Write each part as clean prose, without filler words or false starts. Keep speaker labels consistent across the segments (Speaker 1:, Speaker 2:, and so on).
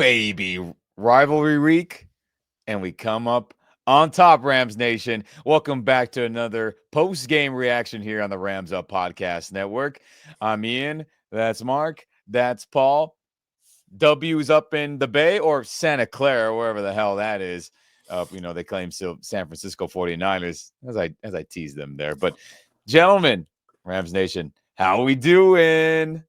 Speaker 1: baby. Rivalry week, and we come up on top, Rams Nation. Welcome back to another post-game reaction here on the Rams Up Podcast Network. I'm Ian. That's Mark. That's Paul. W's up in the Bay or Santa Clara, wherever the hell that is. They claim San Francisco 49ers, as I tease them there. But, gentlemen, Rams Nation, how we doing?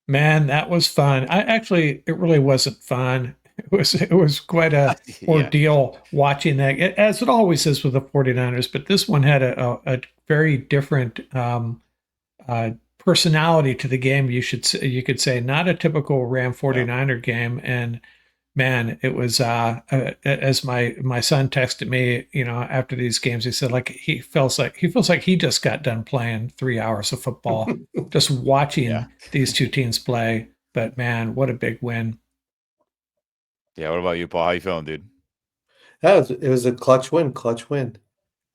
Speaker 2: Man, that was fun. It really wasn't fun. It was quite a
Speaker 1: Yeah.
Speaker 2: ordeal watching that, as it always is with the 49ers, but this one had a very different personality to the game. You could say not a typical Ram 49er game. And man, it was as my son texted me, after these games, he said he feels like he just got done playing 3 hours of football, just watching these two teams play. But man, what a big win!
Speaker 1: Yeah, what about you, Paul? How you feeling, dude?
Speaker 3: It was a clutch win.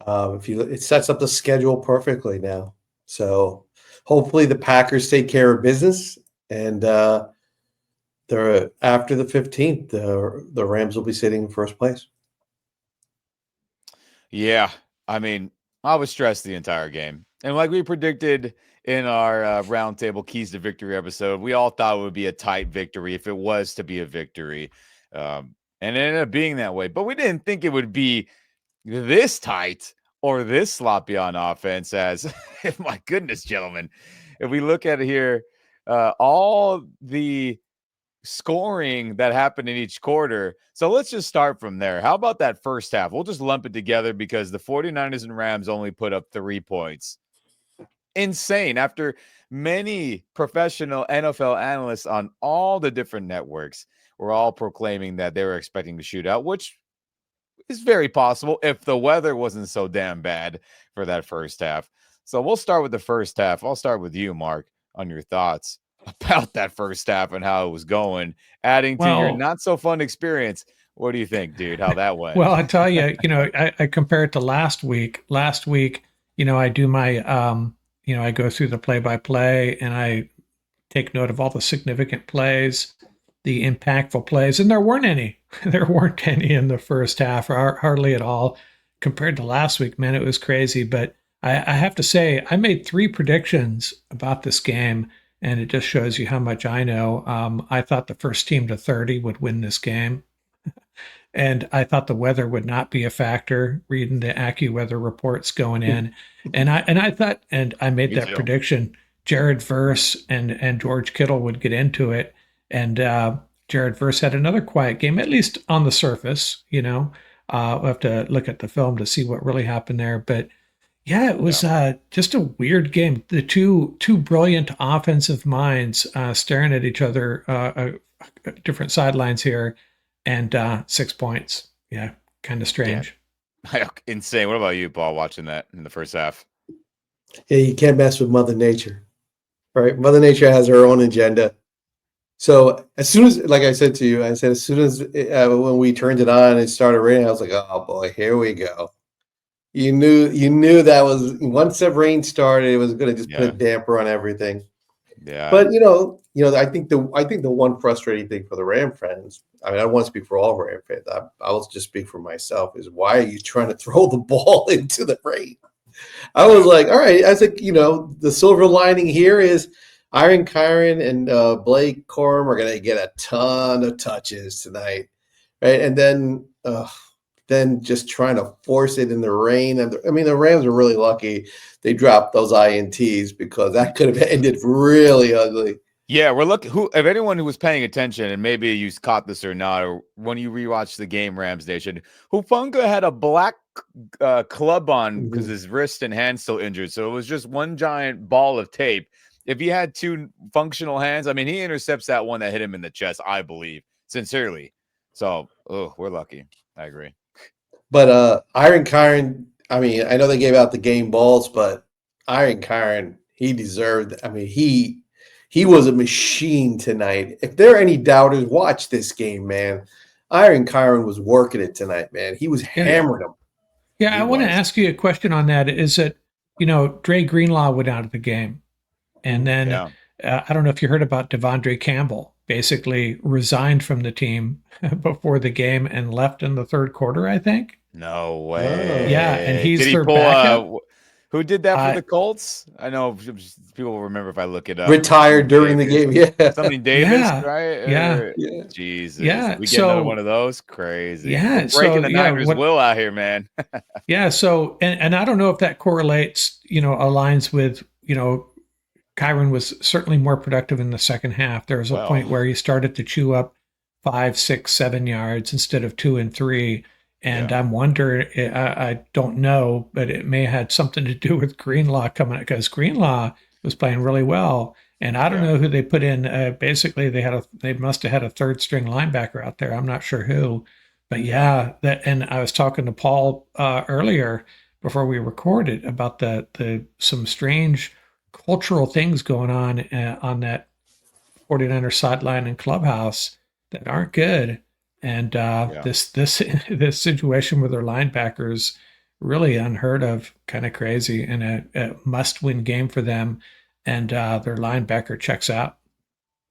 Speaker 3: It sets up the schedule perfectly now. So hopefully the Packers take care of business, and they're after the 15th. The Rams will be sitting in first place.
Speaker 1: Yeah, I mean, I was stressed the entire game, and like we predicted in our roundtable keys to victory episode, we all thought it would be a tight victory if it was to be a victory. And it ended up being that way. But we didn't think it would be this tight or this sloppy on offense as, my goodness, gentlemen, if we look at it here, all the scoring that happened in each quarter. So let's just start from there. How about that first half? We'll just lump it together because the 49ers and Rams only put up 3 points. Insane. After many professional NFL analysts on all the different networks were all proclaiming that they were expecting to shoot out, which is very possible if the weather wasn't so damn bad for that first half. So we'll start with the first half. I'll start with you, Mark, on your thoughts about that first half and how it was going, adding to your not so fun experience. What do you think, dude? How that went?
Speaker 2: Well, I tell you, I compare it to last week. Last week, I do my, I go through the play-by-play and I take note of all the significant plays, the impactful plays, and there weren't any. There weren't any in the first half, or hardly at all. Compared to last week, man, it was crazy. But I have to say, I made 3 predictions about this game, and it just shows you how much I know. I thought the first team to 30 would win this game. And I thought the weather would not be a factor, reading the AccuWeather reports going in. And I made that prediction. Jared Verse and George Kittle would get into it. And Jared Verse had another quiet game, at least on the surface. We'll have to look at the film to see what really happened there. But yeah, it was just a weird game. The two brilliant offensive minds staring at each other, different sidelines here, and 6 points. Yeah, kind of strange.
Speaker 1: Yeah. Insane. What about you, Paul, watching that in the first half?
Speaker 3: Yeah, you can't mess with Mother Nature, right? Mother Nature has her own agenda. So as soon as, like I said to you, as soon as when we turned it on and it started raining, I was like, oh boy, here we go. You knew that was, once the rain started, it was going to just put a damper on everything.
Speaker 1: Yeah.
Speaker 3: But I think the one frustrating thing for the Ram fans, I mean, I don't want to speak for all Ram fans. I will just speak for myself. Is why are you trying to throw the ball into the rain? I was like, all right. I think the silver lining here is Kyren and Blake Corum are going to get a ton of touches tonight, right? And then just trying to force it in the rain. And the Rams are really lucky they dropped those INTs because that could have ended really ugly.
Speaker 1: Yeah, we're looking. If anyone who was paying attention, and maybe you caught this or not, or when you rewatched the game, Rams Nation, Hufanga had a black club on because his wrist and hand still injured, so it was just one giant ball of tape. If he had 2 functional hands, I mean, he intercepts that one that hit him in the chest, I believe, sincerely. So, we're lucky. I agree.
Speaker 3: But Kyren, I mean, I know they gave out the game balls, but Kyren, he deserved. I mean, he was a machine tonight. If there are any doubters, watch this game, man. Kyren was working it tonight, man. He was hammering them.
Speaker 2: Yeah, I want to ask you a question on that. Is that, Dre Greenlaw went out of the game. And then I don't know if you heard about Devondre Campbell. basically resigned from the team before the game and left in the third quarter, I think.
Speaker 1: No way.
Speaker 2: Yeah, and he's
Speaker 1: Did he
Speaker 2: their
Speaker 1: pull
Speaker 2: backup.
Speaker 1: who did that for
Speaker 2: I
Speaker 1: the Colts? I know people will remember if I look it up.
Speaker 3: Retired during the
Speaker 1: Davis.
Speaker 3: game. Yeah.
Speaker 1: Something Davis,
Speaker 2: yeah,
Speaker 1: right?
Speaker 2: yeah,
Speaker 3: Yeah.
Speaker 1: Jesus.
Speaker 2: yeah.
Speaker 1: We get another one
Speaker 2: So
Speaker 1: of those? Crazy. We're
Speaker 2: yeah,
Speaker 1: breaking
Speaker 2: so
Speaker 1: the
Speaker 2: yeah,
Speaker 1: Niners'
Speaker 2: what
Speaker 1: will out here, man.
Speaker 2: yeah, so and I don't know if that correlates, aligns with, Kyren was certainly more productive in the second half. There was a
Speaker 1: Well,
Speaker 2: point where he started to chew up 5, 6, 7 yards instead of 2 and 3. And
Speaker 1: yeah.
Speaker 2: I'm wondering, I don't know, but it may have had something to do with Greenlaw coming up, because Greenlaw was playing really well. And I don't
Speaker 1: Yeah.
Speaker 2: know who they put in. Basically, they must have had a third string linebacker out there. I'm not sure who, but yeah, that. And I was talking to Paul earlier before we recorded about the some strange cultural things going on that 49er sideline and clubhouse that aren't good. And
Speaker 1: Yeah.
Speaker 2: this situation with their linebackers, really unheard of, kind of crazy, and a must-win game for them. And their linebacker checks out.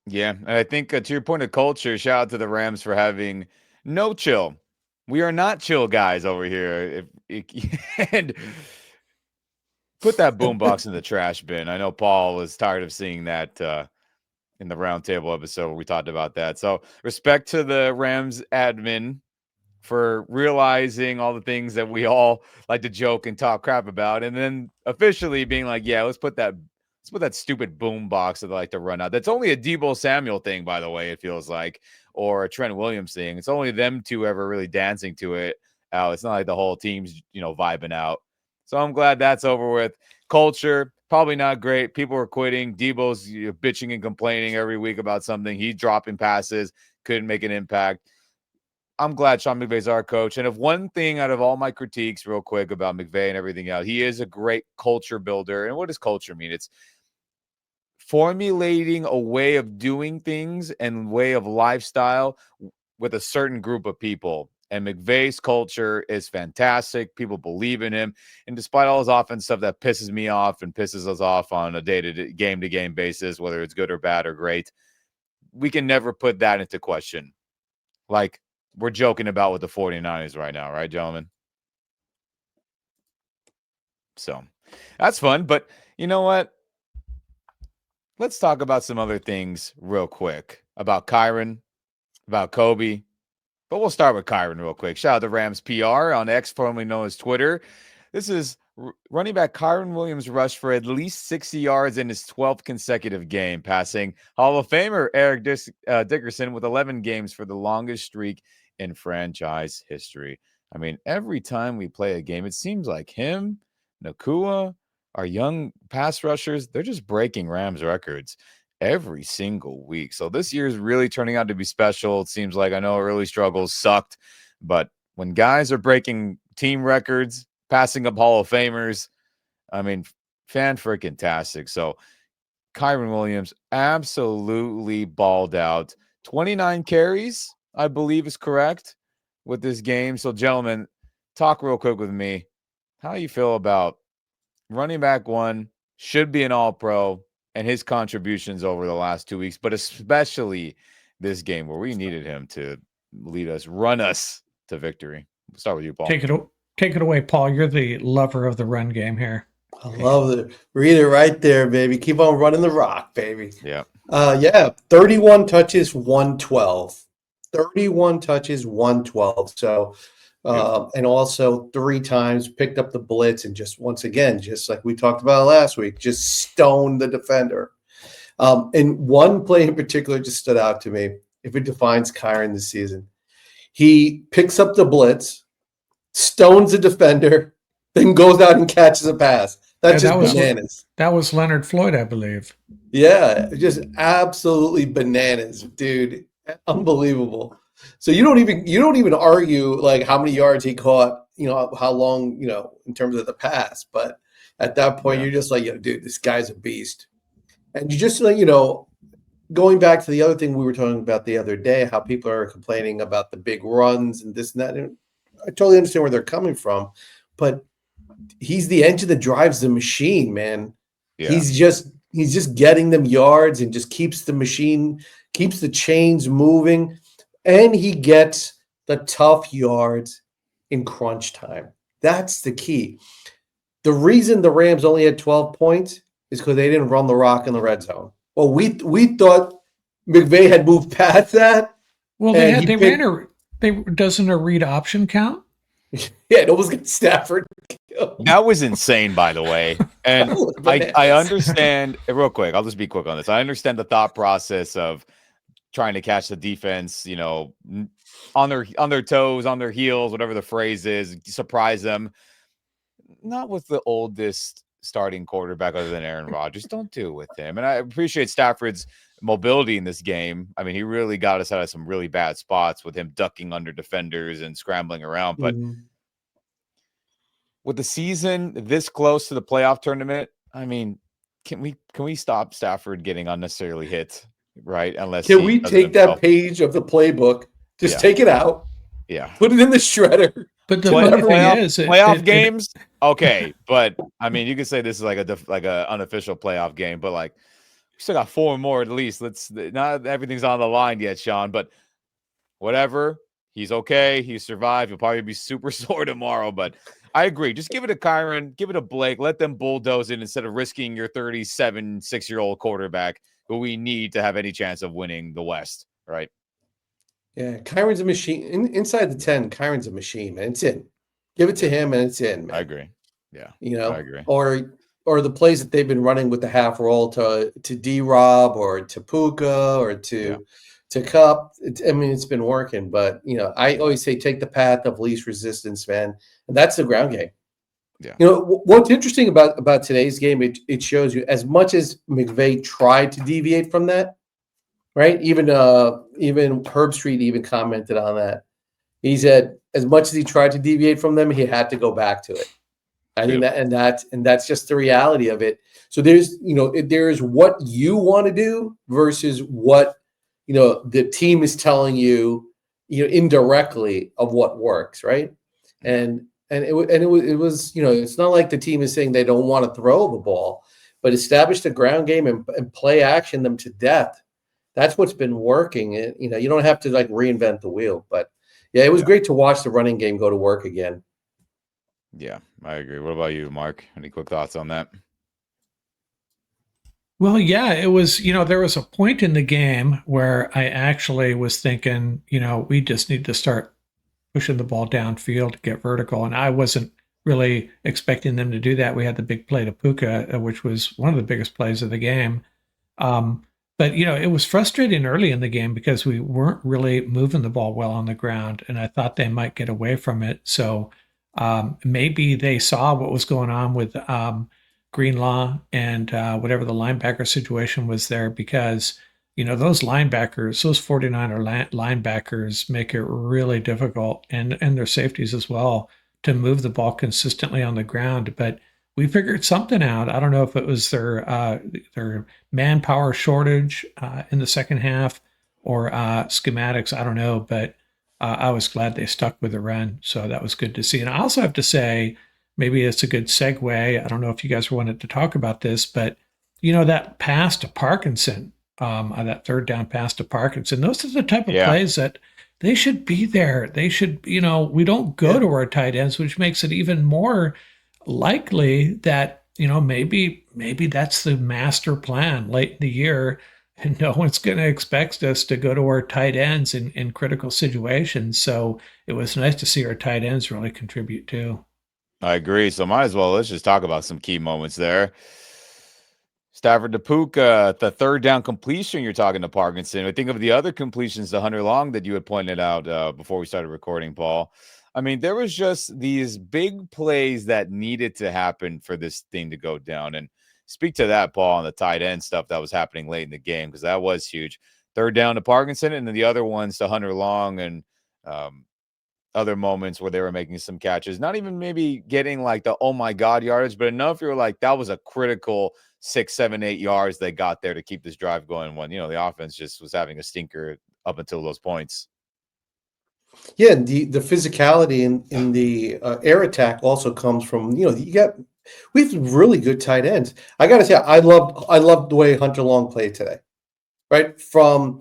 Speaker 1: Yeah. And I think to your point of culture, shout out to the Rams for having no chill. We are not chill guys over here. And put that boombox in the trash bin. I know Paul was tired of seeing that in the roundtable episode where we talked about that. So respect to the Rams admin for realizing all the things that we all like to joke and talk crap about, and then officially being like, yeah, let's put that stupid boom box that they like to run out. That's only a Deebo Samuel thing, by the way, it feels like, or a Trent Williams thing. It's only them two ever really dancing to it. It's not like the whole team's, vibing out. So I'm glad that's over with. Culture, probably not great. People were quitting. Deebo's bitching and complaining every week about something. He's dropping passes, couldn't make an impact. I'm glad Sean McVay's our coach. And if one thing out of all my critiques, real quick, about McVay and everything else, he is a great culture builder. And what does culture mean? It's formulating a way of doing things and way of lifestyle with a certain group of people. And McVay's culture is fantastic. People believe in him. And despite all his offense stuff that pisses me off and pisses us off on a day-to-day, game-to-game basis, whether it's good or bad or great, we can never put that into question. Like we're joking about with the 49ers right now, right, gentlemen? So that's fun. But you know what? Let's talk about some other things real quick about Kyren, about Kobe. But we'll start with Kyren real quick. Shout out to Rams PR on X, formerly known as Twitter. This is running back Kyren Williams rushed for at least 60 yards in his 12th consecutive game, passing Hall of Famer Eric Dickerson with 11 games for the longest streak in franchise history. I mean, every time we play a game, it seems like him, Nakua, our young pass rushers, they're just breaking Rams records every single week. So this year is really turning out to be special. It seems like, I know early struggles sucked, but when guys are breaking team records, passing up Hall of Famers, I mean, fan-freaking-tastic. So Kyren Williams absolutely balled out. 29 carries, I believe, is correct with this game. So, gentlemen, talk real quick with me. How you feel about running back one, should be an all-pro, and his contributions over the last 2 weeks, but especially this game where we needed him to lead us, run us to victory. We'll start with you, Paul.
Speaker 2: Take it away, Paul. You're the lover of the run game here.
Speaker 3: I love it. Read it right there, baby. Keep on running the rock, baby.
Speaker 1: Yeah.
Speaker 3: 31 touches, 112. 31 touches, 112. So, and also 3 times picked up the blitz and just once again, just like we talked about last week, just stoned the defender. And one play in particular just stood out to me. If it defines Kyren this season, he picks up the blitz, stones the defender, then goes out and catches a pass. That's just bananas.
Speaker 2: That was Leonard Floyd, I believe.
Speaker 3: Yeah, just absolutely bananas, dude. Unbelievable. So you don't even argue like how many yards he caught, how long, in terms of the pass. But at that point, you're just like, dude, this guy's a beast. And you just like, going back to the other thing we were talking about the other day, how people are complaining about the big runs and this and that. And I totally understand where they're coming from, but he's the engine that drives the machine, man. Yeah. He's just He's just getting them yards and just keeps the chains moving, and he gets the tough yards in crunch time. That's the key. The reason the Rams only had 12 points is because they didn't run the rock in the red zone. Well, we thought McVay had moved past that.
Speaker 2: Well, doesn't a read option count?
Speaker 3: Yeah, it almost got Stafford.
Speaker 1: That was insane, by the way. And I understand real quick. I'll just be quick on this. I understand the thought process of trying to catch the defense, on their toes, on their heels, whatever the phrase is, surprise them. Not with the oldest starting quarterback other than Aaron Rodgers. Don't do it with him. And I appreciate Stafford's mobility in this game. I mean, he really got us out of some really bad spots with him ducking under defenders and scrambling around. But with the season this close to the playoff tournament, I mean, can we stop Stafford getting unnecessarily hit, right? Unless
Speaker 3: can we take that page of the playbook, just take it out, put it in the shredder.
Speaker 2: But the funny thing is,
Speaker 1: playoff games, okay. But I mean, you could say this is like a unofficial playoff game, but like we still got 4 more at least. Not everything's on the line yet, Sean. But whatever, he's okay. He survived. He'll probably be super sore tomorrow. But I agree. Just give it to Kyren, give it to Blake. Let them bulldoze it instead of risking your 36-year-old quarterback, who we need to have any chance of winning the West, right?
Speaker 3: Yeah, Kyren's a machine. Inside the 10, Kyren's a machine, man. It's in. Give it to him, and it's in, man.
Speaker 1: I agree. Yeah,
Speaker 3: I
Speaker 1: agree.
Speaker 3: Or the plays that they've been running with the half roll to D-Rob or to Puka or to Cup. It's been working. But, I always say take the path of least resistance, man. And that's the ground game.
Speaker 1: Yeah.
Speaker 3: What's interesting about today's game, it shows you as much as McVay tried to deviate from that, right? Even Herb Street even commented on that. He said as much as he tried to deviate from them, he had to go back to it. I think that's just the reality of it. So there's what you want to do versus what the team is telling you, indirectly of what works, right? And it was it's not like the team is saying they don't want to throw the ball, but establish the ground game and play action them to death. That's what's been working. You don't have to like reinvent the wheel, but it was great to watch the running game go to work again.
Speaker 1: Yeah, I agree. What about you, Mark? Any quick thoughts on that?
Speaker 2: Well, yeah, it was, there was a point in the game where I actually was thinking, we just need to start pushing the ball downfield to get vertical. And I wasn't really expecting them to do that. We had the big play to Puka, which was one of the biggest plays of the game. But, it was frustrating early in the game because we weren't really moving the ball well on the ground, and I thought they might get away from it. So maybe they saw what was going on with Greenlaw and whatever the linebacker situation was there, because, those linebackers, those 49er linebackers make it really difficult, and their safeties as well, to move the ball consistently on the ground. But we figured something out. I don't know if it was their manpower shortage in the second half or schematics. I don't know, but I was glad they stuck with the run. So that was good to see. And I also have to say, maybe it's a good segue. I don't know if you guys wanted to talk about this, but that pass to Parkinson, that third down pass to Parkinson, those are the type of plays that they should be there. They should, we don't go to our tight ends, which makes it even more likely that maybe that's the master plan late in the year, and no one's going to expect us to go to our tight ends in critical situations. So it was nice to see our tight ends really contribute too.
Speaker 1: I agree. So let's just talk about some key moments there. Stafford to Puka, the third down completion you're talking to Parkinson. I think of the other completions to Hunter Long that you had pointed out before we started recording, Paul. I mean, there was just these big plays that needed to happen for this thing to go down. And speak to that, Paul, on the tight end stuff that was happening late in the game, because that was huge. Third down to Parkinson, and then the other ones to Hunter Long and other moments where they were making some catches. Not even maybe getting like the oh my God yardage, but enough you were like, that was a critical 6, 7, 8 yards they got there to keep this drive going when, the offense just was having a stinker up until those points.
Speaker 3: Yeah, the physicality in the air attack also comes from, you got We have really good tight ends. I got to say, I loved the way Hunter Long played today. Right from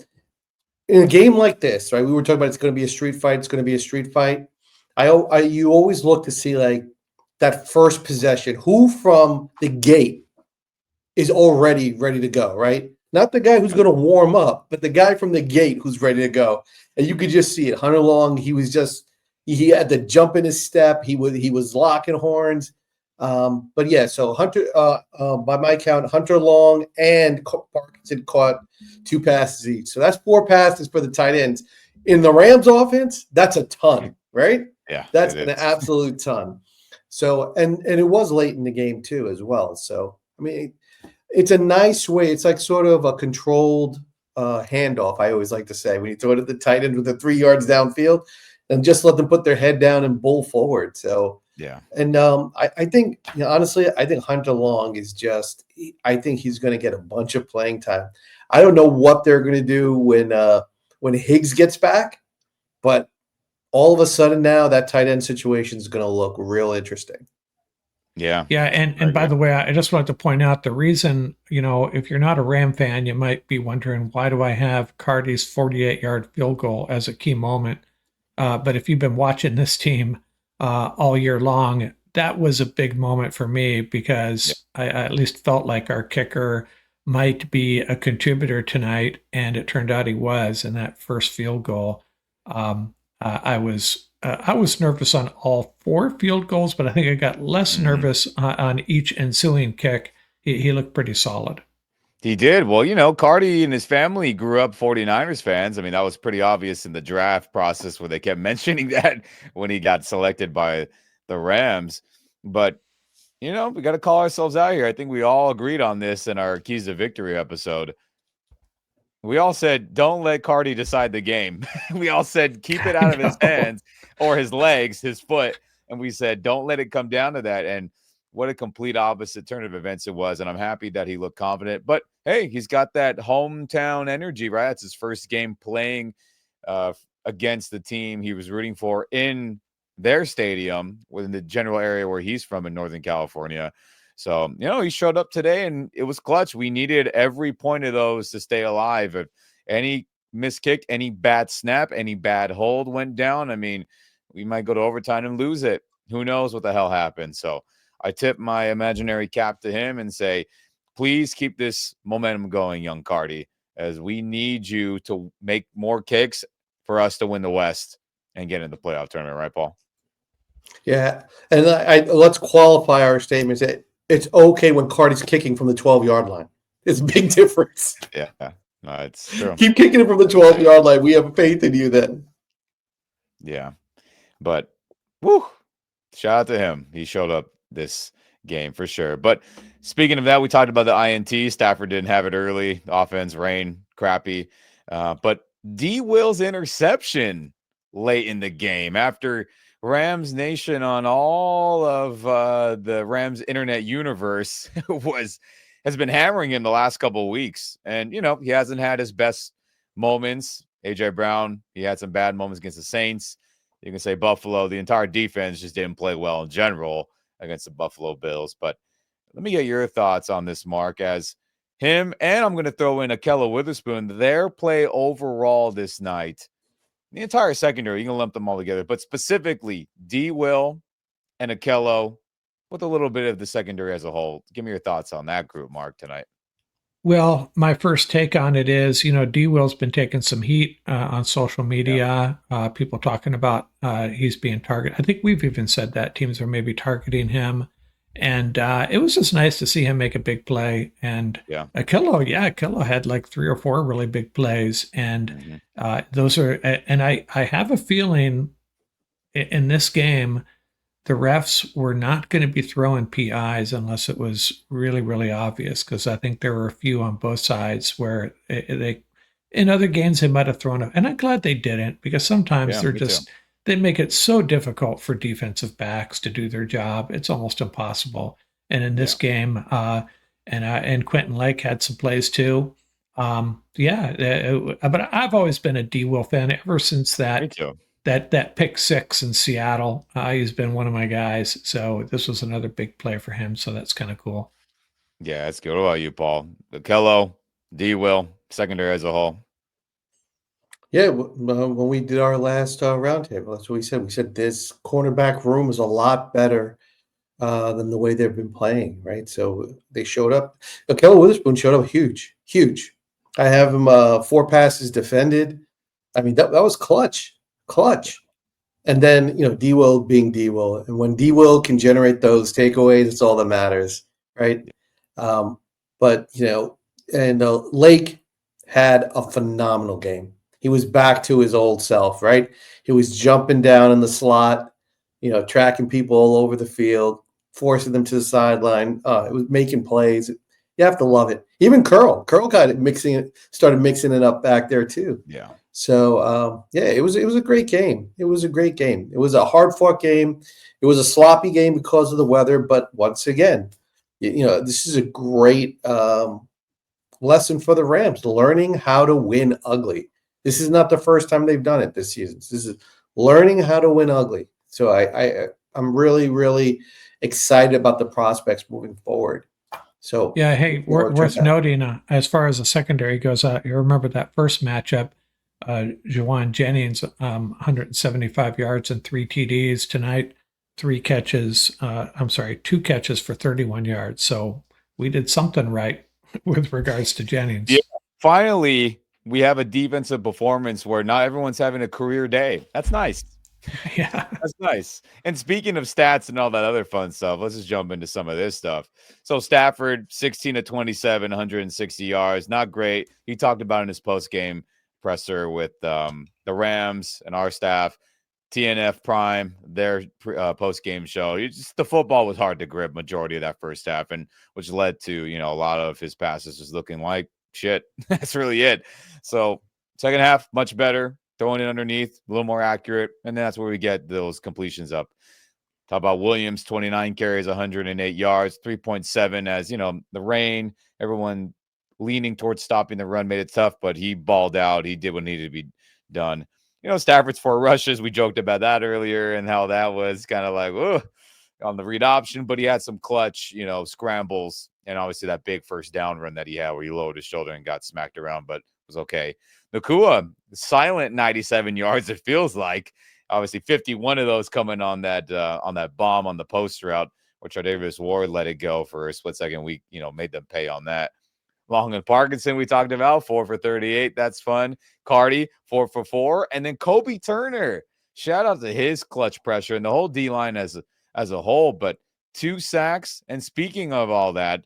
Speaker 3: in a game like this, right? We were talking about it's going to be a street fight. It's going to be a street fight. You always look to see like that first possession, who from the gate is already ready to go, right? Not the guy who's going to warm up, but the guy from the gate who's ready to go. And you could just see it. Hunter Long, he had the jump in his step. He was locking horns. But yeah, so Hunter, by my count, Hunter Long and Parkinson caught 2 passes each. So that's 4 passes for the tight ends. In the Rams offense, that's a ton, right?
Speaker 1: Yeah,
Speaker 3: that's an absolute ton. So, and it was late in the game too, as well. So, I mean, it's a nice way. It's like sort of a controlled handoff. I always like to say when you throw it at the tight end with the 3 yards downfield, and just let them put their head down and bull forward. So.
Speaker 1: Yeah.
Speaker 3: And I think, honestly, I think Hunter Long is I think he's going to get a bunch of playing time. I don't know what they're going to do when Higgs gets back, but all of a sudden now that tight end situation is going to look real interesting.
Speaker 1: Yeah.
Speaker 2: Yeah. And by the way, I just wanted to point out the reason, if you're not a Ram fan, you might be wondering, why do I have Karty's 48-yard field goal as a key moment? But if you've been watching this team, all year long, that was a big moment for me because I at least felt like our kicker might be a contributor tonight, and it turned out he was in that first field goal. I was nervous on all 4 field goals, but I think I got less nervous on each ensuing kick. He looked pretty solid.
Speaker 1: He did. Well, Karty and his family grew up 49ers fans. I mean, that was pretty obvious in the draft process where they kept mentioning that when he got selected by the Rams. But, we got to call ourselves out here. I think we all agreed on this in our Keys to Victory episode. We all said, don't let Karty decide the game. We all said, keep it out of his hands or his legs, his foot. And we said, don't let it come down to that. And what a complete opposite turn of events it was. And I'm happy that he looked confident. But, hey, he's got that hometown energy, right? It's his first game playing against the team he was rooting for in their stadium within the general area where he's from in Northern California. So, he showed up today and it was clutch. We needed every point of those to stay alive. If any missed kick, any bad snap, any bad hold went down, I mean, we might go to overtime and lose it. Who knows what the hell happened? So I tip my imaginary cap to him and say, please keep this momentum going, young Karty, as we need you to make more kicks for us to win the West and get in the playoff tournament. Right, Paul?
Speaker 3: Yeah. And let's qualify our statements. It's okay when Karty's kicking from the 12-yard line. It's a big difference.
Speaker 1: Yeah. No, it's true.
Speaker 3: Keep kicking it from the 12-yard line. We have faith in you then.
Speaker 1: Yeah. But, woo, shout out to him. He showed up this game for sure. But speaking of that, we talked about the INT. Stafford didn't have it early. Offense, rain, crappy. But D. Will's interception late in the game after Rams Nation on all of the Rams internet universe has been hammering him the last couple of weeks. And, he hasn't had his best moments. A.J. Brown, he had some bad moments against the Saints. You can say Buffalo, the entire defense just didn't play well in general against the Buffalo Bills. But let me get your thoughts on this, Mark, as him, and I'm going to throw in Ahkello Witherspoon, their play overall this night. The entire secondary, you can lump them all together, but specifically D. Will and Ahkello with a little bit of the secondary as a whole. Give me your thoughts on that group, Mark, tonight.
Speaker 2: Well, my first take on it is, D. Will's been taking some heat on social media. Yeah. People talking about he's being targeted. I think we've even said that teams are maybe targeting him. And it was just nice to see him make a big play. And Ahkello had like 3 or 4 really big plays. And those are, and I have a feeling in this game, the refs were not going to be throwing PIs unless it was really, really obvious, because I think there were a few on both sides where they in other games they might have thrown it. And I'm glad they didn't, because sometimes they make it so difficult for defensive backs to do their job. It's almost impossible. And in this game, and Quentin Lake had some plays too. But I've always been a D. Will fan ever since that.
Speaker 1: Me too.
Speaker 2: that pick six in Seattle. He's been one of my guys, so this was another big play for him. So that's kind of cool.
Speaker 1: Yeah, that's good. What about you, Paul? Kello, D. Will, secondary as a whole.
Speaker 3: Yeah, when we did our last roundtable, that's what we said. We said this cornerback room is a lot better than the way they've been playing, right? So they showed up. Kelly Witherspoon showed up huge, huge. I have him 4 passes defended. I mean, that was clutch. And then, D Will being D Will. And when D Will can generate those takeaways, it's all that matters, right? But, and Lake had a phenomenal game. He was back to his old self, right? He was jumping down in the slot, tracking people all over the field, forcing them to the sideline. It was making plays. You have to love it. Even Curl got it started mixing it up back there too.
Speaker 1: Yeah.
Speaker 3: So it was a great game. It was a great game. It was a hard fought game. It was a sloppy game because of the weather. But once again, this is a great lesson for the Rams, learning how to win ugly. This is not the first time they've done it this season. This is learning how to win ugly. So I'm really, really excited about the prospects moving forward. So
Speaker 2: yeah, hey, worth noting as far as the secondary goes, you remember that first matchup, Juwan Jennings, 175 yards and 3 TDs tonight. 2 catches for 31 yards. So we did something right with regards to Jennings.
Speaker 1: Yeah, finally, we have a defensive performance where not everyone's having a career day. That's nice.
Speaker 2: Yeah,
Speaker 1: that's nice. And speaking of stats and all that other fun stuff, let's just jump into some of this stuff. So Stafford, 16 to 27, 160 yards, not great. He talked about in his post-game presser with the Rams and our staff. TNF Prime, their post-game show. The football was hard to grip majority of that first half, and which led to a lot of his passes just looking like shit. That's really it. So second half, much better, throwing it underneath, a little more accurate, and that's where we get those completions up. Talk about Williams, 29 carries, 108 yards, 3.7. As the rain, everyone leaning towards stopping the run made it tough, but he balled out. He did what needed to be done. Stafford's 4 rushes. We joked about that earlier and how that was kind of like, oh, on the read option, but he had some clutch, scrambles, and obviously that big first down run that he had where he lowered his shoulder and got smacked around, but it was okay. Nakua, silent 97 yards, it feels like. Obviously 51 of those coming on that bomb on the post route, where Tre'Davious Ward let it go for a split second. We, made them pay on that. Long and Parkinson, we talked about 4 for 38. That's fun. Karty, 4 for 4. And then Kobe Turner, shout out to his clutch pressure and the whole D-line as a whole, but 2 sacks. And speaking of all that,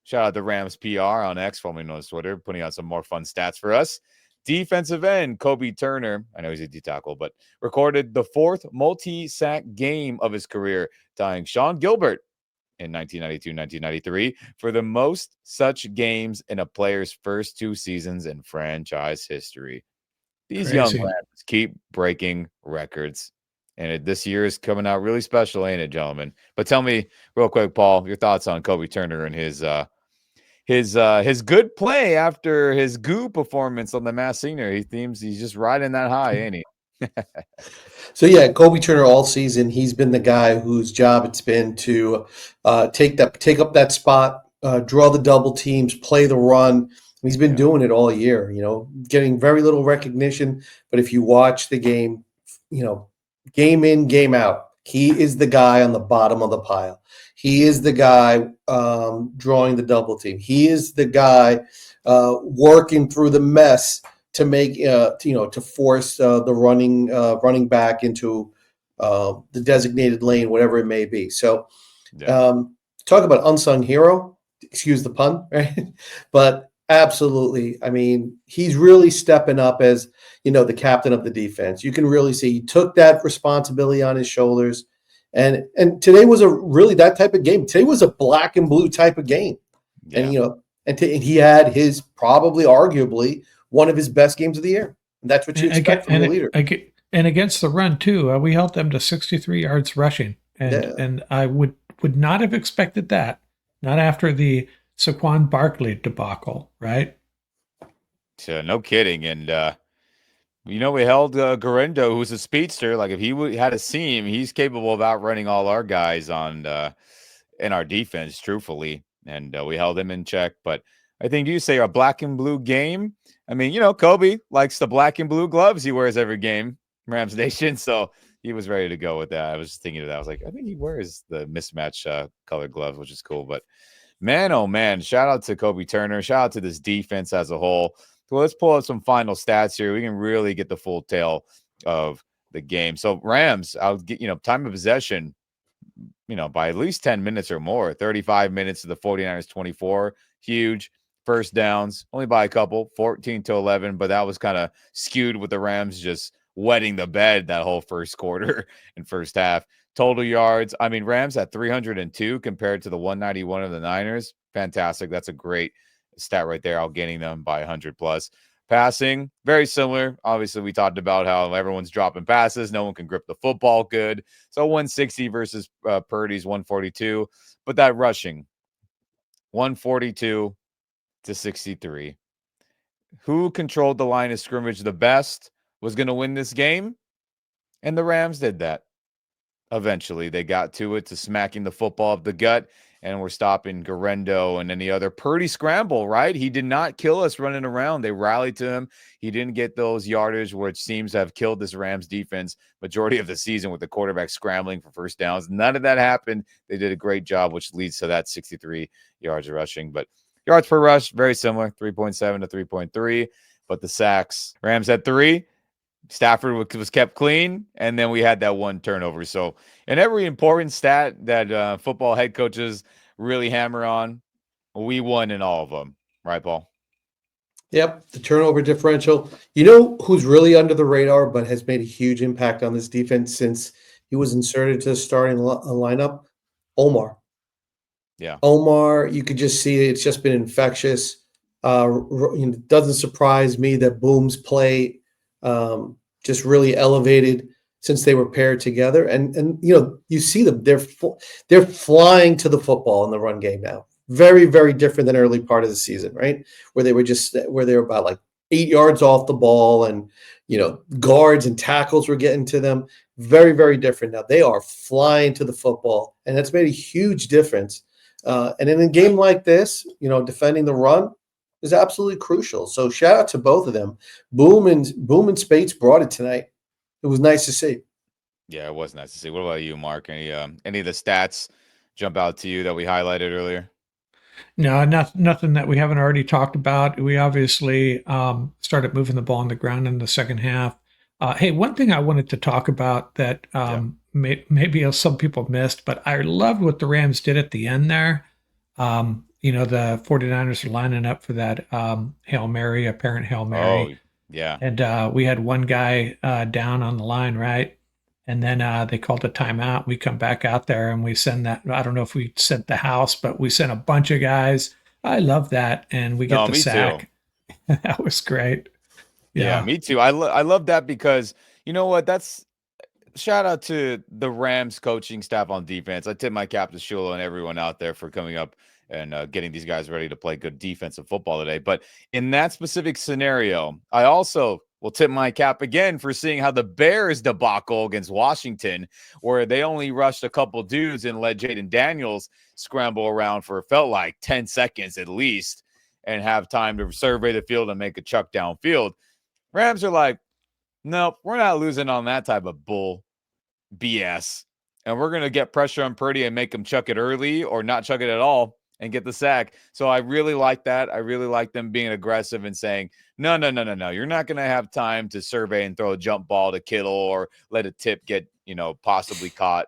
Speaker 1: shout out to Rams PR on X, formerly known as Twitter, putting out some more fun stats for us. Defensive end, Kobe Turner, I know he's a D-tackle, but recorded the 4th multi-sack game of his career, tying Sean Gilbert in 1992-1993 for the most such games in a player's first 2 seasons in franchise history. These young Rams keep breaking records, and this year is coming out really special, ain't it, gentlemen? But tell me real quick, Paul, your thoughts on Kobe Turner and his good play after his goo performance on the Masked Singer. He's just riding that high, ain't he?
Speaker 3: So yeah, Kobe Turner all season, he's been the guy whose job it's been to take up that spot, draw the double teams, play the run. He's been doing it all year, getting very little recognition. But if you watch the game, game in, game out, he is the guy on the bottom of the pile. He is the guy drawing the double team. He is the guy working through the mess to make to force the running back into the designated lane, whatever it may be. So talk about unsung hero, excuse the pun, right? But absolutely, I mean, he's really stepping up as the captain of the defense. You can really see he took that responsibility on his shoulders, and today was really that type of game. Today was a black and blue type of game, and and he had his probably arguably one of his best games of the year. And that's what you expect from a leader.
Speaker 2: And against the run too, we held them to 63 yards rushing, and I would not have expected that, not after the Saquon Barkley debacle, right?
Speaker 1: So no kidding. And We held Garendo, who's a speedster. Like, if he had a seam, he's capable of outrunning all our guys in our defense, truthfully. And we held him in check. But I think you say a black and blue game. I mean, Kobe likes the black and blue gloves he wears every game, Rams Nation. So he was ready to go with that. I was thinking of that. I was like, I think he wears the mismatch colored gloves, which is cool. But man, oh man, shout out to Kobe Turner. Shout out to this defense as a whole. Well, let's pull up some final stats here. We can really get the full tale of the game. So Rams, I'll get, time of possession, by at least 10 minutes or more. 35 minutes to the 49ers, 24. Huge. First downs, only by a couple, 14-11, but that was kind of skewed with the Rams just wetting the bed that whole first quarter and first half. Total yards, Rams at 302 compared to the 191 of the Niners. Fantastic. That's a great stat right there, outgaining them by 100 plus. Passing, very similar. Obviously, we talked about how everyone's dropping passes. No one can grip the football good. So 160 versus Purdy's 142. But that rushing, 142 to 63. Who controlled the line of scrimmage the best was going to win this game? And the Rams did that. Eventually, they got to it, to smacking the football up the gut, and we're stopping Garendo and any other Purdy scramble, right? He did not kill us running around. They rallied to him. He didn't get those yardage, which seems to have killed this Rams defense majority of the season with the quarterback scrambling for first downs. None of that happened. They did a great job, which leads to that 63 yards of rushing. But yards per rush, very similar, 3.7 to 3.3. But the sacks, Rams had 3. Stafford was kept clean, and then we had that one turnover. So, in every important stat that football head coaches really hammer on, we won in all of them. Right, Paul?
Speaker 3: Yep, the turnover differential. You know who's really under the radar but has made a huge impact on this defense since he was inserted to the starting lineup? Omar.
Speaker 1: Yeah.
Speaker 3: Omar, you could just see it's just been infectious. It doesn't surprise me that Boom's play just really elevated since they were paired together. And you see them, they're flying to the football in the run game now. Very, very different than early part of the season, right? Where they were about like 8 yards off the ball, and guards and tackles were getting to them. Very, very different. Now they are flying to the football, and that's made a huge difference. And in a game like this, defending the run is absolutely crucial. So shout out to both of them. Boom and Spates brought it tonight. It was nice to see.
Speaker 1: Yeah, it was nice to see. What about you, Mark? Any of the stats jump out to you that we highlighted earlier?
Speaker 2: No, nothing that we haven't already talked about. We obviously started moving the ball on the ground in the second half. Hey, one thing I wanted to talk about that maybe some people missed, but I loved what the Rams did at the end there. The 49ers are lining up for that Hail Mary, apparent Hail Mary.
Speaker 1: Oh, yeah.
Speaker 2: And we had one guy down on the line, right? And then they called a timeout. We come back out there and we send that. I don't know if we sent the house, but we sent a bunch of guys. I love that. And we get the sack. That was great.
Speaker 1: Yeah, me too. I love that because you know what? That's shout out to the Rams coaching staff on defense. I tip my cap to Shula and everyone out there for coming up and getting these guys ready to play good defensive football today. But in that specific scenario, I also will tip my cap again for seeing how the Bears debacle against Washington, where they only rushed a couple dudes and let Jaden Daniels scramble around for felt like 10 seconds at least and have time to survey the field and make a chuck downfield. Rams are like, nope, we're not losing on that type of bull BS. And we're going to get pressure on Purdy and make him chuck it early or not chuck it at all and get the sack. So I really like that. I really like them being aggressive and saying, no. You're not going to have time to survey and throw a jump ball to Kittle or let a tip get, possibly caught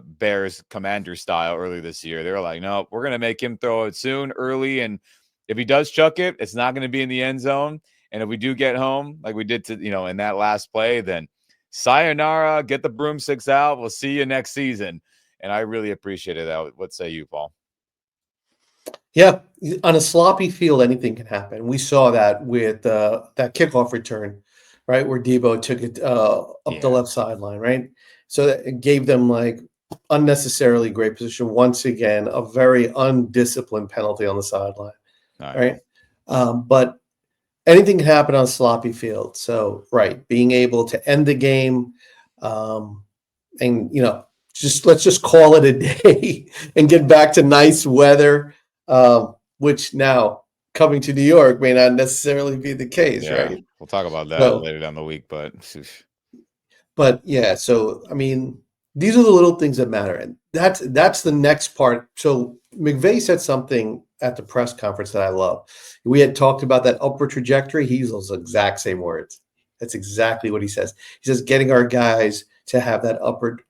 Speaker 1: Bears commander style early this year. They're like, no, we're going to make him throw it soon, early. And if he does chuck it, it's not going to be in the end zone. And if we do get home, like we did to, in that last play, then sayonara, get the broomsticks out. We'll see you next season. And I really appreciated that. What say you, Paul?
Speaker 3: Yeah, on a sloppy field, anything can happen. We saw that with that kickoff return, right, where Debo took it up the left sideline, right? So it gave them like unnecessarily great position. Once again, a very undisciplined penalty on the sideline, right? But anything can happen on a sloppy field. So, right, being able to end the game, and let's just call it a day and get back to nice weather, which now coming to New York may not necessarily be the case,
Speaker 1: Yeah,
Speaker 3: right?
Speaker 1: we'll talk about that
Speaker 3: So,
Speaker 1: later down the week, but
Speaker 3: yeah, so I mean, these are the little things that matter, and that's the next part. So McVay said something at the press conference that I love. We had talked about that upward trajectory. He used those exact same words. That's exactly what he says. He says getting our guys to have that upward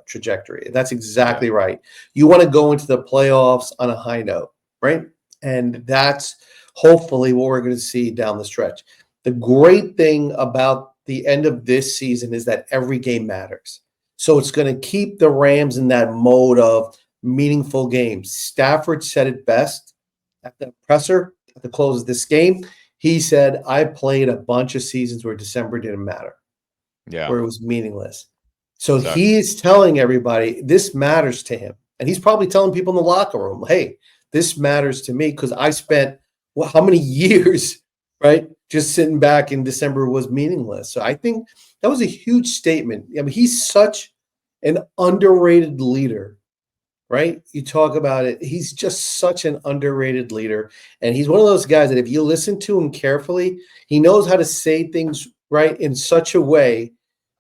Speaker 3: trajectory. That's exactly right. You want to go into the playoffs on a high note, right? And that's hopefully what we're going to see down the stretch. The great thing about the end of this season is that every game matters. So it's going to keep the Rams in that mode of meaningful games. Stafford said it best at the presser at the close of this game. He said, I played a bunch of seasons where December didn't matter, where it was meaningless. So he is telling everybody this matters to him. And he's probably telling people in the locker room, hey, this matters to me because I spent how many years, right, just sitting back in December was meaningless. So I think that was a huge statement. I mean, he's such an underrated leader, right? You talk about it. He's just such an underrated leader. And he's one of those guys that if you listen to him carefully, he knows how to say things right in such a way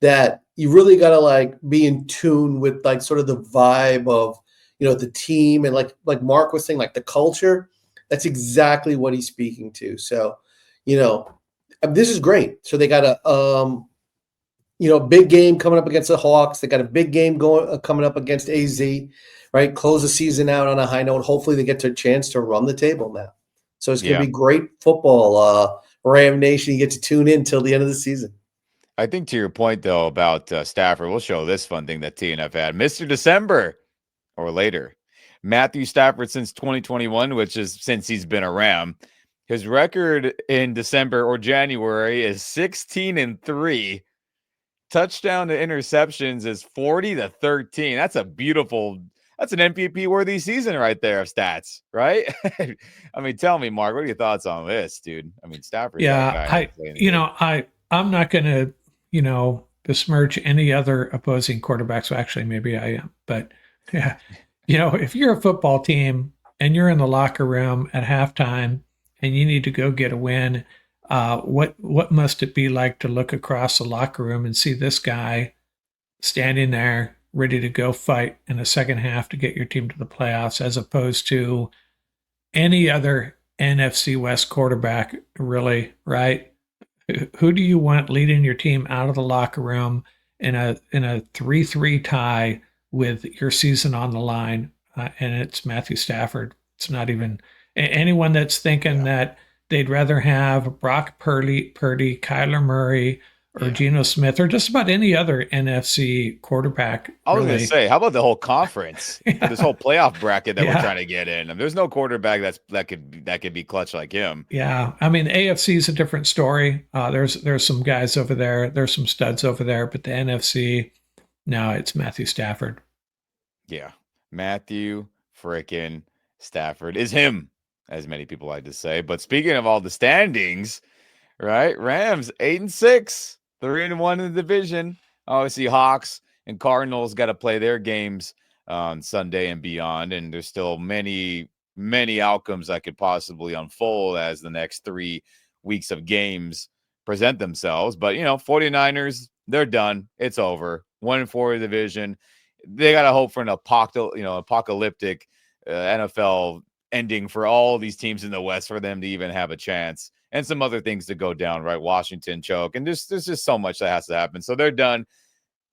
Speaker 3: that you really got to like be in tune with like sort of the vibe of, the team. And like Mark was saying, like the culture, that's exactly what he's speaking to. So, this is great. So they got a, big game coming up against the Hawks. They got a big game coming up against AZ, right? Close the season out on a high note. Hopefully they get a chance to run the table now. So it's going to be great football. Ram Nation, you get to tune in till the end of the season.
Speaker 1: I think to your point, though, about Stafford, we'll show this fun thing that TNF had. Mr. December or later. Matthew Stafford since 2021, which is since he's been a Ram. His record in December or January is 16-3. Touchdown to interceptions is 40-13. That's an MVP worthy season right there of stats, right? I mean, tell me, Mark, what are your thoughts on this, dude? I mean, Stafford's that guy.
Speaker 2: I'm not going to, besmirch any other opposing quarterbacks. Well, actually, maybe I am, but yeah, if you're a football team and you're in the locker room at halftime and you need to go get a win, what must it be like to look across the locker room and see this guy standing there ready to go fight in the second half to get your team to the playoffs, as opposed to any other NFC West quarterback, really, right? Who do you want leading your team out of the locker room in a 3-3 tie with your season on the line? And it's Matthew Stafford. It's not even anyone that's thinking that they'd rather have Brock Purdy, Kyler Murray, or Geno Smith, or just about any other NFC quarterback.
Speaker 1: I was going to say, how about the whole conference? This whole playoff bracket that we're trying to get in. There's no quarterback that could be clutch like him.
Speaker 2: Yeah, I mean, the AFC is a different story. There's some guys over there. There's some studs over there, but the NFC, no, it's Matthew Stafford.
Speaker 1: Yeah, Matthew frickin' Stafford is him, as many people like to say. But speaking of all the standings, right? Rams 8-6. 3-1 in the division. Obviously, Hawks and Cardinals got to play their games on Sunday and beyond. And there's still many, many outcomes that could possibly unfold as the next 3 weeks of games present themselves. But, 49ers, they're done. It's over. 1-4 division. They got to hope for an apocalyptic NFL ending for all these teams in the West for them to even have a chance. And some other things to go down, right? Washington choke. And there's just so much that has to happen. So they're done.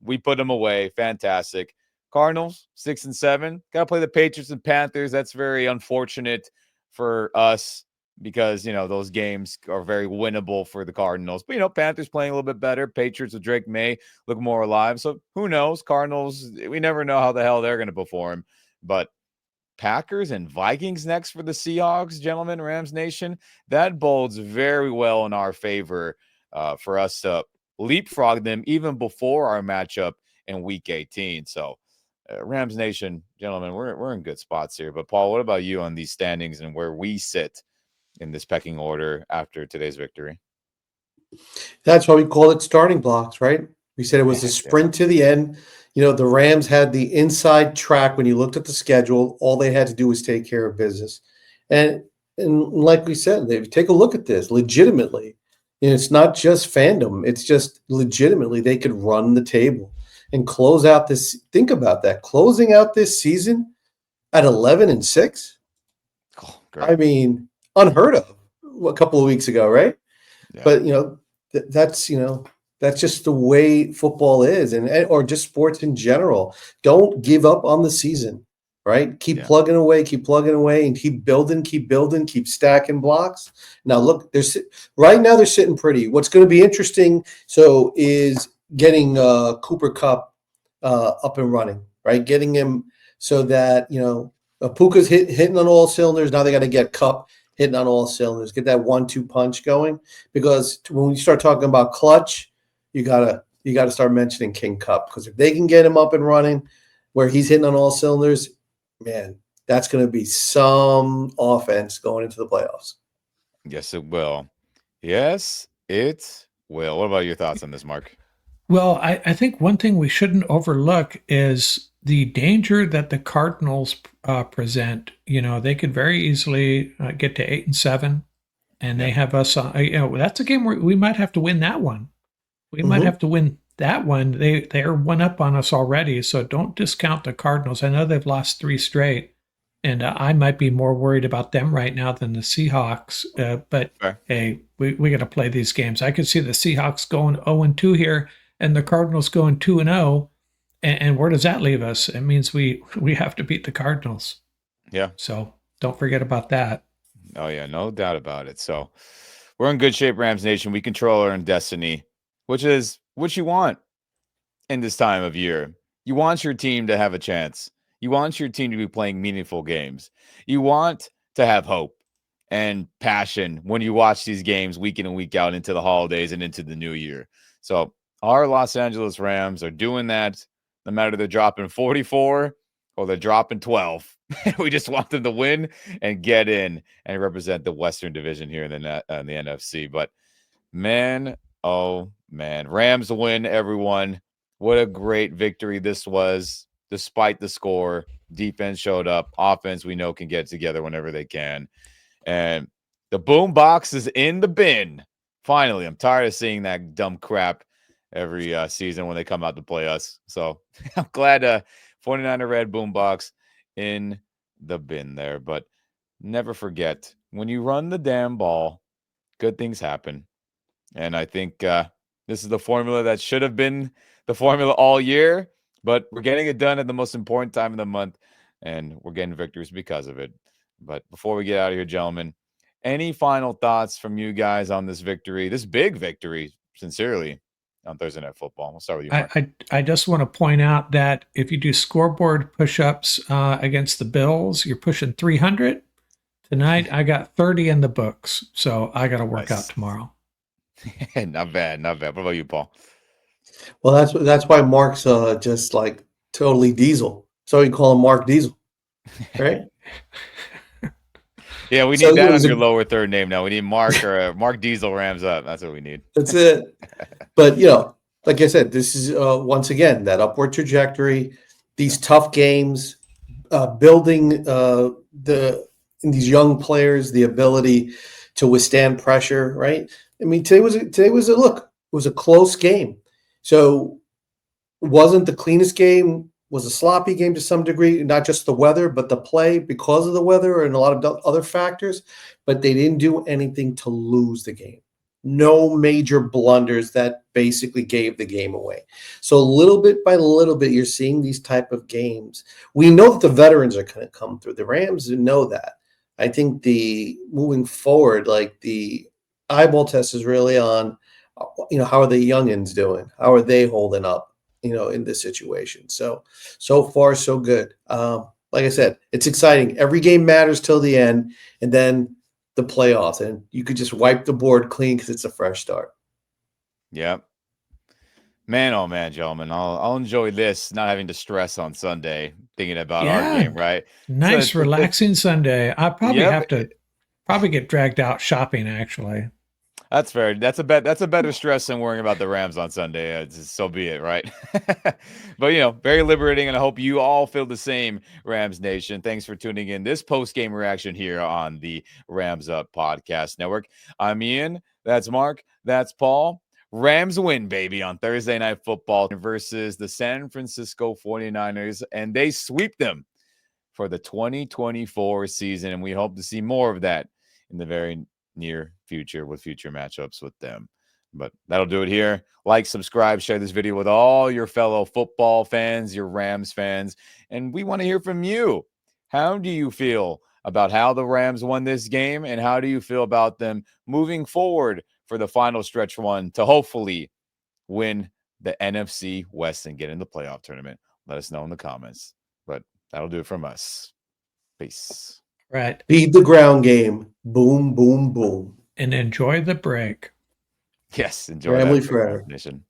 Speaker 1: We put them away. Fantastic. Cardinals, 6-7. Got to play the Patriots and Panthers. That's very unfortunate for us because, those games are very winnable for the Cardinals. But, Panthers playing a little bit better. Patriots with Drake May look more alive. So who knows? Cardinals, we never know how the hell they're going to perform. But Packers and Vikings next for the Seahawks, gentlemen, Rams Nation. That bodes very well in our favor for us to leapfrog them even before our matchup in Week 18. So, Rams Nation, gentlemen, we're in good spots here. But, Paul, what about you on these standings and where we sit in this pecking order after today's victory.
Speaker 3: That's why we called it starting blocks, right? We said it was a sprint to the end. The Rams had the inside track when you looked at the schedule. All they had to do was take care of business. And like we said, they take a look at this legitimately. It's not just fandom. It's just legitimately they could run the table and close out this. Think about that. Closing out this season at 11-6.
Speaker 1: Oh, great.
Speaker 3: I mean, unheard of a couple of weeks ago, right?
Speaker 1: Yeah.
Speaker 3: But that's just the way football is, or just sports in general. Don't give up on the season, right? Keep plugging away, and keep building, keep stacking blocks. Now look, right now they're sitting pretty. What's going to be interesting, is getting Cooper Kupp up and running, right? Getting him so that Puka's hitting on all cylinders. Now they got to get Kupp hitting on all cylinders, get that 1-2 punch going. Because when you start talking about clutch, you gotta start mentioning King Kupp, because if they can get him up and running where he's hitting on all cylinders, man, that's going to be some offense going into the playoffs.
Speaker 1: Yes, it will. Yes, it will. What about your thoughts on this, Mark?
Speaker 2: Well, I think one thing we shouldn't overlook is the danger that the Cardinals present. They could very easily get to 8-7, and they have us. That's a game where we might have to win that one. We might have to win that one. They're one up on us already, so don't discount the Cardinals. I know they've lost 3 straight, and I might be more worried about them right now than the Seahawks. But hey, we got to play these games. I could see the Seahawks going 0-2 here, and the Cardinals going 2-0. And where does that leave us? It means we have to beat the Cardinals.
Speaker 1: Yeah.
Speaker 2: So don't forget about that.
Speaker 1: Oh yeah, no doubt about it. So we're in good shape, Rams Nation. We control our own destiny, which is what you want in this time of year. You want your team to have a chance. You want your team to be playing meaningful games. You want to have hope and passion when you watch these games week in and week out into the holidays and into the new year. So our Los Angeles Rams are doing that, no matter they're dropping 44 or they're dropping 12. We just want them to win and get in and represent the Western Division here in the NFC. But man, oh man, Rams win, everyone. What a great victory this was, despite the score. Defense showed up. Offense, we know, can get together whenever they can. And the boom box is in the bin. Finally, I'm tired of seeing that dumb crap every season when they come out to play us. So I'm glad 49er Red boom box in the bin there. But never forget, when you run the damn ball, good things happen. And I think this is the formula that should have been the formula all year, but we're getting it done at the most important time of the month, and we're getting victories because of it. But before we get out of here, gentlemen, any final thoughts from you guys on this victory, this big victory, sincerely, on Thursday Night Football? We'll start with you, Mark.
Speaker 2: I just want to point out that if you do scoreboard push-ups against the Bills, you're pushing 300. Tonight, I got 30 in the books, so I got to work out tomorrow.
Speaker 1: Not bad, not bad. What about you, Paul?
Speaker 3: Well, that's why Mark's just like totally Diesel. So you call him Mark Diesel, right?
Speaker 1: Yeah, we need that on your lower third name now. We need Mark or Mark Diesel Rams up. That's what we need.
Speaker 3: That's it. But like I said, this is once again that upward trajectory. These tough games, building in these young players the ability to withstand pressure. Right. I mean, today was it was a close game. So it wasn't the cleanest game. Was a sloppy game to some degree, not just the weather, but the play because of the weather and a lot of other factors. But they didn't do anything to lose the game. No major blunders that basically gave the game away. So little bit by little bit, you're seeing these type of games. We know that the veterans are going to come through. The Rams know that. I think moving forward, like the eyeball test is really on, how are the youngins doing? How are they holding up? In this situation. So far, so good. Like I said, it's exciting. Every game matters till the end, and then the playoffs, and you could just wipe the board clean because it's a fresh start.
Speaker 1: Yep. Man, oh man, gentlemen, I'll enjoy this, not having to stress on Sunday thinking about our game, right?
Speaker 2: Nice, relaxing Sunday. I probably have to Probably get dragged out shopping, actually.
Speaker 1: That's fair. That's a better stress than worrying about the Rams on Sunday. So be it, right? But very liberating, and I hope you all feel the same, Rams Nation. Thanks for tuning in this post-game reaction here on the Rams Up Podcast Network. I'm Ian. That's Mark. That's Paul. Rams win, baby, on Thursday Night Football versus the San Francisco 49ers, and they sweep them for the 2024 season, and we hope to see more of that in the very near future with future matchups with them. But that'll do it here. Like, subscribe, share this video with all your fellow football fans, your Rams fans, and we want to hear from you. How do you feel about how the Rams won this game, and how do you feel about them moving forward for the final stretch run to hopefully win the NFC West and get in the playoff tournament? Let us know in the comments. But that'll do it from us. Peace.
Speaker 2: Right.
Speaker 3: Feed the ground game. Boom, boom, boom.
Speaker 2: And enjoy the break.
Speaker 1: Yes, enjoy
Speaker 3: Family
Speaker 1: that,
Speaker 3: forever.
Speaker 1: Nation.